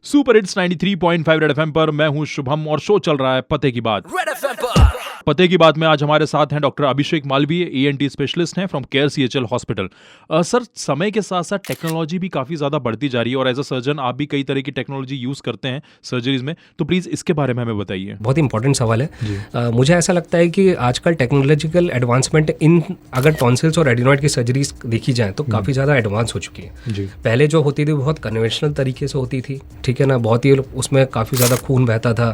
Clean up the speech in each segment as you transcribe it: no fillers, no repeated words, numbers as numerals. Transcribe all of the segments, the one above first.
Super hits 93.5 red FM पर मैं हूं शुभम और शो चल रहा है पते की बात। रेड एफएम पर पते की बात में आज हमारे साथ हैं डॉक्टर अभिषेक मालवीय, ENT स्पेशलिस्ट हैं from care CHL hospital. Sir, समय के साथ साथ टेक्नोलॉजी भी काफी ज्यादा बढ़ती जा रही है और एज अ सर्जन आप भी कई तरह की टेक्नोलॉजी यूज करते हैं सर्जरीज में, तो प्लीज इसके बारे में हमें बताइए। बहुत इंपॉर्टेंट सवाल है। मुझे ऐसा लगता है कि आजकल टेक्नोलॉजिकल एडवांसमेंट इन अगर टॉन्सिल्स और एडिनॉइड की सर्जरीज देखी जाए तो काफ़ी ज़्यादा एडवांस हो चुकी है। जी। पहले जो होती थी बहुत कन्वेंशनल तरीके से होती थी, ठीक है ना, बहुत ही उसमें काफ़ी ज़्यादा खून बहता था,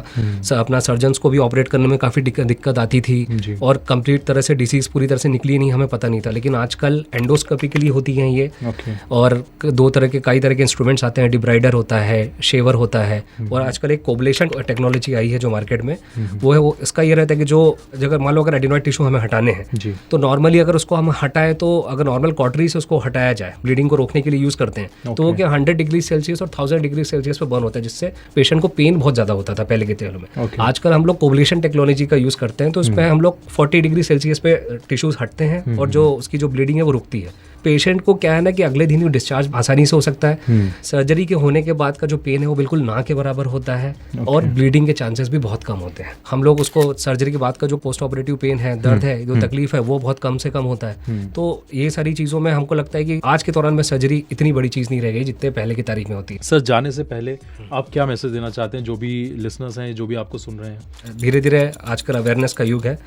अपना सर्जन्स को भी ऑपरेट करने में काफ़ी दिक्कत आती थी और कंप्लीट तरह से डिसीज पूरी तरह से निकली नहीं, हमें पता नहीं था। लेकिन आजकल एंडोस्कोपिकली होती हैं ये, और दो तरह के कई तरह के इंस्ट्रूमेंट्स आते हैं, डिब्राइडर होता है, शेवर होता है, और आजकल एक कोबलेशन टेक्नोलॉजी आई है जो मार्केट में, वो इसका ये रहता है कि जो अगर मान लो अगर एडिनॉइड टिश्यू हमें हटाने हैं तो नॉर्मली अगर उसको हम हटाएं तो अगर नॉर्मल कॉटरी से उसको हटाया जाए, ब्लीडिंग को रोकने के लिए यूज़ करते हैं, तो वो क्या 100 डिग्री सेल्सियस और 1000 डिग्री सेल्सियस पे बर्न होता है, जिससे पेशेंट को पेन बहुत ज़्यादा होता था पहले के तेलों में। आजकल हम लोग कोबलेशन टेक्नोलॉजी का यूज़ करते हैं, तो उसमें हम लोग 40 डिग्री सेल्सियस पे टिश्यूज हटते हैं और जो उसकी जो ब्लीडिंग है वो रुकती है। पेशेंट को क्या है ना कि अगले दिन ही डिस्चार्ज आसानी से हो सकता है। सर्जरी के होने के बाद का जो पेन है वो बिल्कुल ना के बराबर होता है और ब्लीडिंग के चांसेस भी बहुत कम होते हैं। हम लोग उसको सर्जरी के बाद का जो पोस्ट ऑपरेटिव पेन है, दर्द है, जो तकलीफ है, वो बहुत कम से कम होता है। तो ये सारी चीज़ों में हमको लगता है कि आज के दौरान में सर्जरी इतनी बड़ी चीज़ नहीं रह गई जितने पहले की तारीख में होती है। सर, जाने से पहले आप क्या मैसेज देना चाहते हैं जो भी लिसनर्स हैं, जो भी आपको सुन रहे हैं? धीरे धीरे आजकल अवेयरनेस का युग है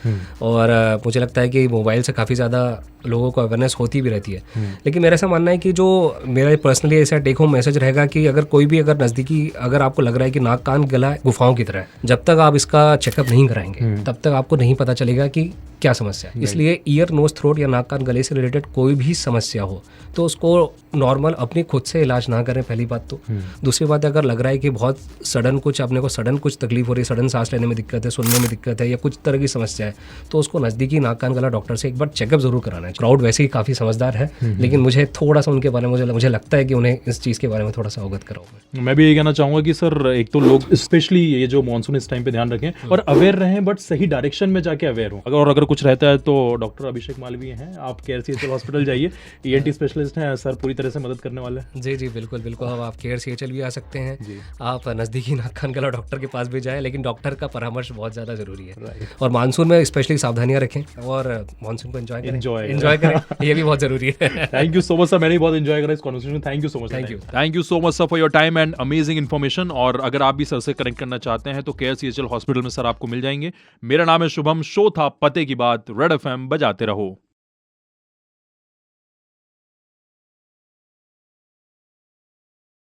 और मुझे लगता है कि मोबाइल से काफ़ी ज़्यादा लोगों को अवेयरनेस होती भी रहती है, लेकिन मेरा ऐसा मानना है कि जो मेरा पर्सनली ऐसा टेक होम मैसेज रहेगा कि अगर कोई भी अगर नज़दीकी अगर आपको लग रहा है कि नाक कान गला गुफाओं की तरह है, जब तक आप इसका चेकअप नहीं कराएंगे तब तक आपको नहीं पता चलेगा कि क्या समस्या है। इसलिए ईयर नोज थ्रोट या नाक कान गले से रिलेटेड कोई भी समस्या हो तो उसको नॉर्मल अपनी खुद से इलाज ना करें, पहली बात तो। दूसरी बात, अगर लग रहा है कि बहुत सडन कुछ अपने को सडन कुछ तकलीफ हो रही है, सडन सांस लेने में दिक्कत है, सुनने में दिक्कत है या कुछ तरह की समस्या है, तो उसको नज़दीकी नाक कान गला डॉक्टर से एक बार चेकअप जरूर कराना है। क्राउड वैसे ही काफ़ी समझदार है, लेकिन मुझे थोड़ा सा उनके बारे में मुझे लगता है कि उन्हें इस चीज़ के बारे में थोड़ा सा अवगत कराऊंगा। मैं भी ये कहना चाहूँगा कि सर, एक तो लोग स्पेशली ये जो मानसून इस टाइम पे ध्यान रखें और अवेयर रहें, बट सही डायरेक्शन में जाके अवेयर हो। अगर कुछ रहता है तो डॉक्टर अभिषेक मालवीय हैं, आप केयर CHL हॉस्पिटल जाइए, ENT स्पेशलिस्ट हैं सर, पूरी तरह से मदद करने वाले हैं। जी बिल्कुल बिल्कुल। आप केयर CHL भी आ सकते हैं, आप नज़दीकी नाक कान गला डॉक्टर के पास भी जाएं, लेकिन डॉक्टर का परामर्श बहुत ज़्यादा जरूरी है। और मानसून में स्पेशली सावधानियां रखें और मानसून को एंजॉय करें, ये भी बहुत जरूरी है। Thank you so much sir, मैंने बहुत एंजॉय करा इस conversation. Thank you so much. Thank you so much sir for your time and amazing information. और अगर आप भी सर से कनेक्ट करना चाहते हैं तो केयर CHL हॉस्पिटल में सर आपको मिल जाएंगे। मेरा नाम है शुभम, शो था पते की बात, रेड FM बजाते रहो।